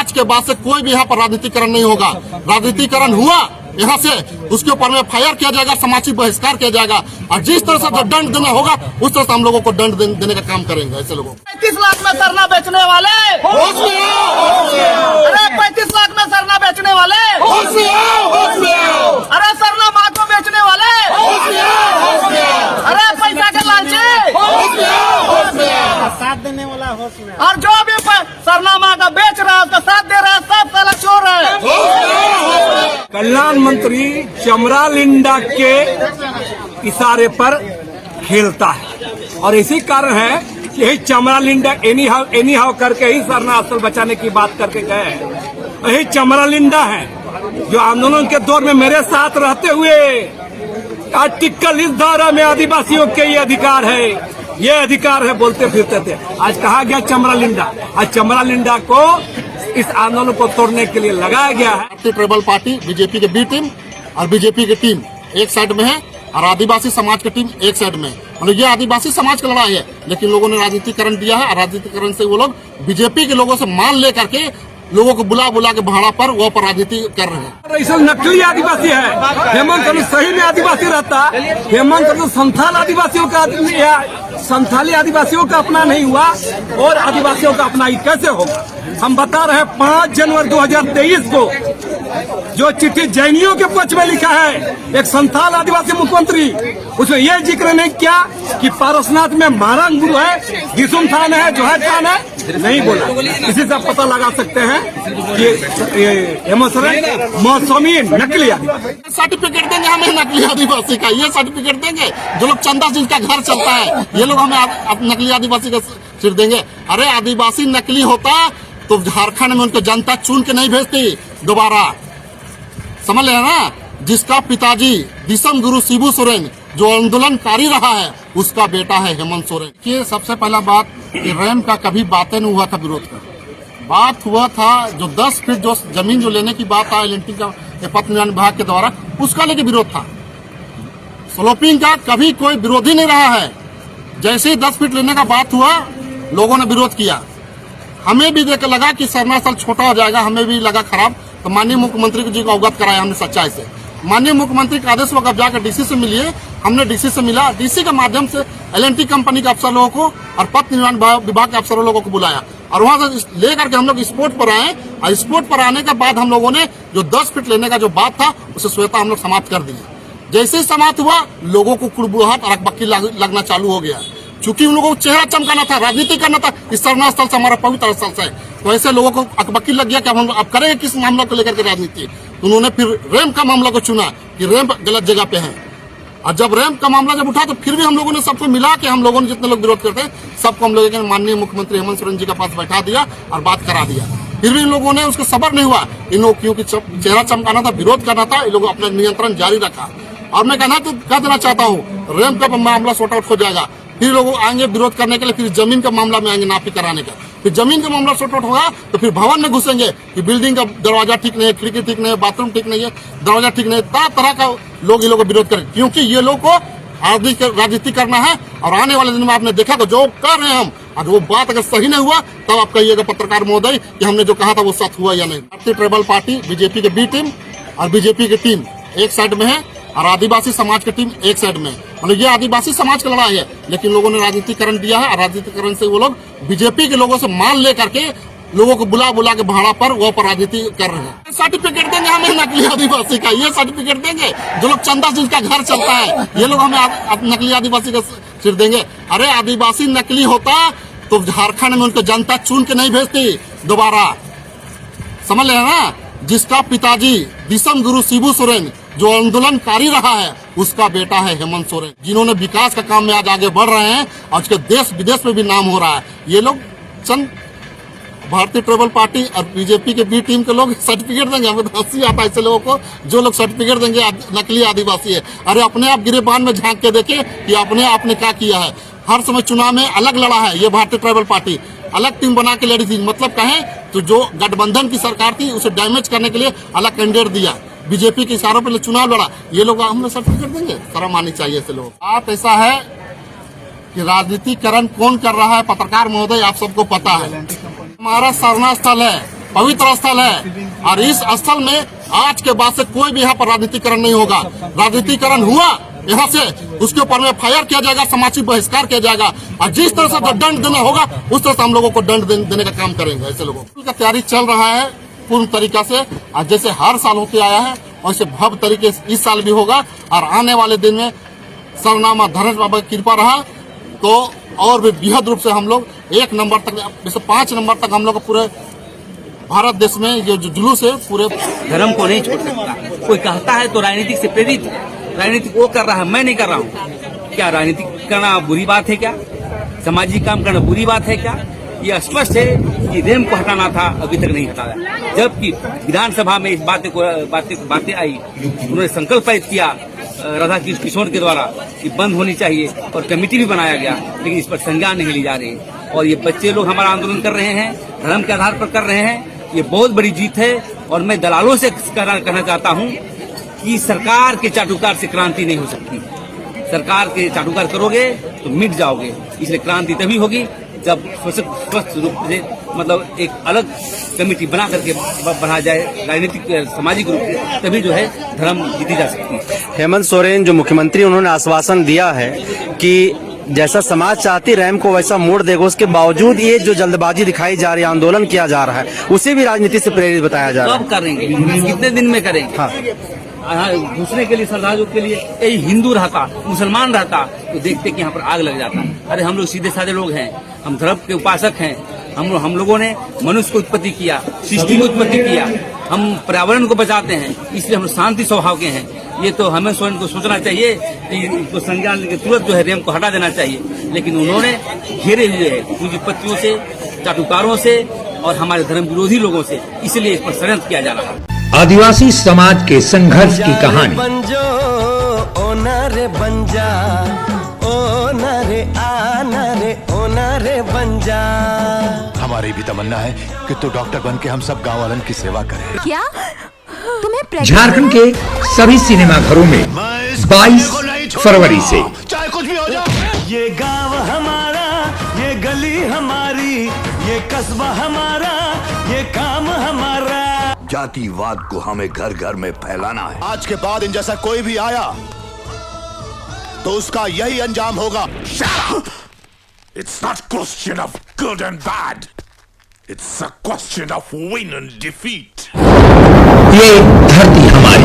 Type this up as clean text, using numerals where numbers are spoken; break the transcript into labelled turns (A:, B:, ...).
A: आज के बाद से कोई भी यहाँ पर राजनीतिकरण नहीं होगा। राजनीतिकरण हुआ यहाँ से उसके ऊपर में FIR किया जाएगा, सामाजिक बहिष्कार किया जाएगा और जिस तरह से दंड देना होगा उस तरह से हम लोगों को दंड देने का काम करेंगे। ऐसे लोगों को
B: 35 लाख में सरना बेचने वाले, अरे 35 लाख में सरना बेचने वाले, अरे सरना माँ को बेचने वाले, अरे पैसा के लालची,
C: साथ देने वाला होश में,
B: और जो भी सरना माँ का बेच रहा है उसका साथ दे रहा है, सब साला चोर है।
D: कल्याण मंत्री चमरा लिंडा के इशारे पर खेलता है और इसी कारण है कि यही चमरा लिंडा एनी हाउ करके ही सरना स्थल बचाने की बात करके गए हैं। यही चमरा लिंडा है जो आंदोलन के दौर में मेरे साथ रहते हुए आर्टिकल इस धारा में आदिवासियों के ये अधिकार है बोलते फिरते थे। आज कहा गया चमरा लिंडा, आज चमरा लिंडा को इस आंदोलन को तोड़ने के लिए लगाया गया है।
A: भारतीय ट्राइबल पार्टी बीजेपी के बी टीम और बीजेपी की टीम एक साइड में है और आदिवासी समाज की टीम एक साइड में है। मतलब ये आदिवासी समाज की लड़ाई है, लेकिन लोगों ने राजनीतिकरण दिया है और राजनीतिकरण से वो लोग बीजेपी के लोगों से मान लेकर के लोगों को बुला के भाड़ा पर वो पर राजनीति कर रहे हैं।
D: इस नकली आदिवासी है। हेमंत करन सही में आदिवासी रहता, हेमंत करन संथाल आदिवासियों का संथाली आदिवासियों का अपना नहीं हुआ और आदिवासियों का अपना ही कैसे होगा। हम बता रहे हैं 5 जनवरी 2023 को जो चिट्ठी जैनियों के पक्ष में लिखा है एक संथाल आदिवासी मुख्यमंत्री, उसमें यह जिक्र नहीं किया कि पारसनाथ में महाराज गुरु है, गिसुम थान है, जोहर थान है, नहीं बोला। इसी से आप पता लगा सकते हैं कि हेमंत सोरेन मौसमी नकली आदिवासी।
A: सर्टिफिकेट देंगे हमें नकली आदिवासी का, ये सर्टिफिकेट देंगे। जो लोग चंदा जिनका घर चलता है ये लोग हमें नकली आदिवासी का सिर देंगे। अरे आदिवासी नकली होता तो झारखंड में उनको जनता चुन के नहीं भेजती दोबारा, समझ लेना ना। जिसका पिताजी दिसम गुरु शिबू सोरेन जो आंदोलनकारी रहा है उसका बेटा है हेमंत सोरेन। कि सबसे पहला बात कि रैम का कभी बातें नहीं हुआ था, विरोध का बात हुआ था। जो 10 फीट जो जमीन जो लेने की बात था एल&टी का पथ निर्माण विभाग के द्वारा, उसका लेके विरोध था। स्लोपिंग का कभी कोई विरोधी नहीं रहा है। जैसे ही 10 फीट लेने का बात हुआ लोगों ने विरोध किया। हमें भी देख लगा कि सरना स्थल छोटा हो जाएगा, हमें भी लगा खराब, तो माननीय मुख्यमंत्री जी को अवगत कराया हमने सच्चाई से। माननीय मुख्यमंत्री के आदेश वक्त जाकर डीसी से मिलिए, हमने डीसी से मिला, डीसी के माध्यम से एल&टी कंपनी के अफसर लोगों को और पथ निर्माण विभाग के अफसर लोगों को बुलाया और वहां से लेकर के हम लोग स्पोर्ट पर आए और स्पोर्ट पर आने के बाद हम लोगों ने जो 10 फीट लेने का जो बात था उसे स्वतः हम लोग समाप्त कर दिए। जैसे ही समाप्त हुआ लोगों को कुड़बुड़ाहट और अकबक्की लगना चालू हो गया, चूंकि उन लोगों को चेहरा चमकाना था, राजनीति करना था। इस सरना स्थल से हमारा पवित्र स्थल से, तो ऐसे लोगों को अकबक्की लग गया कि अब करेंगे किस मामला को लेकर के राजनीति। उन्होंने फिर रैंप का मामला को चुना कि रैंप गलत जगह पे है, और जब रैंप का मामला जब उठा तो फिर भी हम लोगों ने सबको मिला के हम लोगों ने जितने लोग विरोध करते हैं सबको हम लोगों ने माननीय मुख्यमंत्री हेमंत सोरेन जी के पास बैठा दिया और बात करा दिया। फिर भी इन लोगों ने उसको सबर नहीं हुआ, इन लोगों क्योंकि चेहरा चमकाना था, विरोध करना था, इन लोगों अपना नियंत्रण जारी रखा। और मैं कह देना चाहता हूँ रैंप का मामला सॉर्ट आउट हो जाएगा, फिर लोग आएंगे विरोध करने के लिए, फिर जमीन का मामला में आएंगे नापी कराने का, फिर जमीन का मामला सॉर्ट आउट होगा तो फिर भवन में घुसेंगे कि बिल्डिंग का दरवाजा ठीक नहीं है, खिड़की ठीक नहीं है, बाथरूम ठीक नहीं है, दरवाजा ठीक नहीं है, तरह का लोग ये लोग विरोध करेंगे क्योंकि ये लोग को राजनीति करना है। और आने वाले दिन में आपने देखा तो जो कर रहे हैं हम, और वो बात अगर सही नहीं हुआ तब आप कहिएगा पत्रकार महोदय कि हमने जो कहा था वो सच हुआ या नहीं। भारतीय ट्राइबल पार्टी बीजेपी के बी टीम और बीजेपी की टीम एक साइड में है और आदिवासी समाज की टीम एक साइड में। मतलब ये आदिवासी समाज की लड़ाई है, लेकिन लोगों ने राजनीतिकरण दिया है और राजनीतिकरण से वो लोग बीजेपी के लोगों से मान लेकर के लोगों को बुला के भाड़ा पर वो पर राजनीति कर रहे हैं। सर्टिफिकेट देंगे हमें नकली आदिवासी का, ये सर्टिफिकेट देंगे। जो लोग चंदा जिनका घर चलता है ये लोग हमें नकली आदिवासी का सिर देंगे। अरे आदिवासी नकली होता तो झारखंड में उनको जनता चुन के नहीं भेजती दोबारा, समझ लेना ना। जिसका पिताजी दिसम गुरु शिबू सोरेन जो आंदोलनकारी रहा है उसका बेटा है हेमंत सोरेन, जिन्होंने विकास का काम में आज आगे बढ़ रहे हैं और उसके देश विदेश में भी नाम हो रहा है। ये लोग चंद भारतीय ट्राइबल पार्टी और बीजेपी के बी टीम के लोग सर्टिफिकेट देंगे। हमें तो हंसी आता है ऐसे लोगों को जो लोग सर्टिफिकेट देंगे नकली आदिवासी है। अरे अपने आप गिरेबान में झांक के देखे कि अपने आपने क्या किया है। हर समय चुनाव में अलग लड़ा है ये भारतीय ट्राइबल पार्टी, अलग टीम बना के लड़ी थी। मतलब कहें तो जो गठबंधन की सरकार थी उसे डैमेज करने के लिए अलग कैंडिडेट दिया, बीजेपी के इशारों पर चुनाव लड़ा। ये लोग हमने सर्टिफिकेट देंगे, शर्म आनी चाहिए ऐसे लोग। बात ऐसा है कि राजनीतिकरण कौन कर रहा है, पत्रकार महोदय आप सबको पता है। हमारा सरना स्थल है, पवित्र स्थल है और इस स्थल में आज के बाद से कोई भी यहाँ पर राजनीतिकरण नहीं होगा। राजनीतिकरण हुआ यहाँ से उसके ऊपर में फायर किया जाएगा, सामाजिक बहिष्कार किया जाएगा और जिस तरह से दंड देना होगा उस तरह से हम लोगों को दंड देने का काम करेंगे। ऐसे लोगों का तैयारी चल रहा है पूर्ण तरीका से और जैसे हर साल होते आया है वैसे भव्य तरीके से इस साल भी होगा और आने वाले दिन में सरनामा धनेश बाबा की कृपा रहा तो और भी बृहद रूप से हम लोग 1 नंबर तक, जैसे 5 नंबर तक हम लोग पूरे भारत देश में ये जो जुलूस है पूरे
C: धर्म को नहीं छोड़ सकता। कोई कहता है तो राजनीतिक से प्रेरित, राजनीतिक वो कर रहा है, मैं नहीं कर रहा हूँ। क्या राजनीतिक करना बुरी बात है? क्या सामाजिक काम करना बुरी बात है? क्या ये स्पष्ट है कि रेम को हटाना था, अभी तक नहीं हटाया। जबकि विधानसभा में इस बातें आई, उन्होंने संकल्प किया राधा कृष्ण किशोर के द्वारा कि बंद होनी चाहिए और कमेटी भी बनाया गया, लेकिन इस पर संज्ञान नहीं ली जा रही। और ये बच्चे लोग हमारा आंदोलन कर रहे हैं, धर्म के आधार पर कर रहे हैं, ये बहुत बड़ी जीत है। और मैं दलालों से कहना चाहता हूँ कि सरकार के चाटुकार से क्रांति नहीं हो सकती। सरकार के चाटुकार करोगे तो मिट जाओगे। इसलिए क्रांति तभी होगी जब स्वस्थ रूप से मतलब एक अलग कमेटी बना करके बढ़ा जाए राजनीतिक सामाजिक रूप से, तभी जो है धर्म जीती जा सकती है।
E: हेमंत सोरेन जो मुख्यमंत्री, उन्होंने आश्वासन दिया है कि जैसा समाज चाहती रैम को वैसा मोड़ देगा। उसके बावजूद ये जो जल्दबाजी दिखाई जा रही है, आंदोलन किया जा रहा है, उसे भी राजनीति से प्रेरित बताया जा रहा है।
C: कब करेंगे? कितने दिन में करेंगे? हाँ, घुसने के लिए श्रद्धालुओं के लिए यही हिंदू रहता, मुसलमान रहता तो देखते कि यहाँ पर आग लग जाता। अरे हम लोग सीधे साधे लोग हैं, हम धर्म के उपासक हैं। हम लोगों ने मनुष्य को उत्पत्ति किया, सृष्टि को उत्पत्ति किया, हम पर्यावरण को बचाते हैं, इसलिए हम शांति स्वभाव के हैं। ये तो हमें स्वयं को सोचना चाहिए कि इसको संज्ञान लेकर तुरंत जो है रेम को हटा देना चाहिए। लेकिन उन्होंने घेरे हुए है पूंजीपतियों से, चाटुकारों से और हमारे धर्म विरोधी लोगों से, इसलिए इस पर षड्यंत्र किया जा रहा है।
F: आदिवासी समाज के संघर्ष की कहानी।
G: बंजो ओ नरे बंजा, ओ नरे आना रे, ओ नरे बंजा।
H: हमारी भी तमन्ना है कि तू डॉक्टर बन के हम सब गाँव वालन की सेवा करे।
I: क्या तुम्हें
F: झारखंड के सभी सिनेमा घरों में 22 फरवरी से
H: चाहे कुछ भी हो जाए।
G: ये गांव हमारा, ये गली हमारी, ये कस्बा हमारा, ये काम हमारा।
H: जातिवाद को हमें घर घर में फैलाना है। आज के बाद इन जैसा कोई भी आया तो उसका यही अंजाम होगा।
J: It's not a question of good and bad. It's a question of win and defeat.
F: ये धरती हमारी।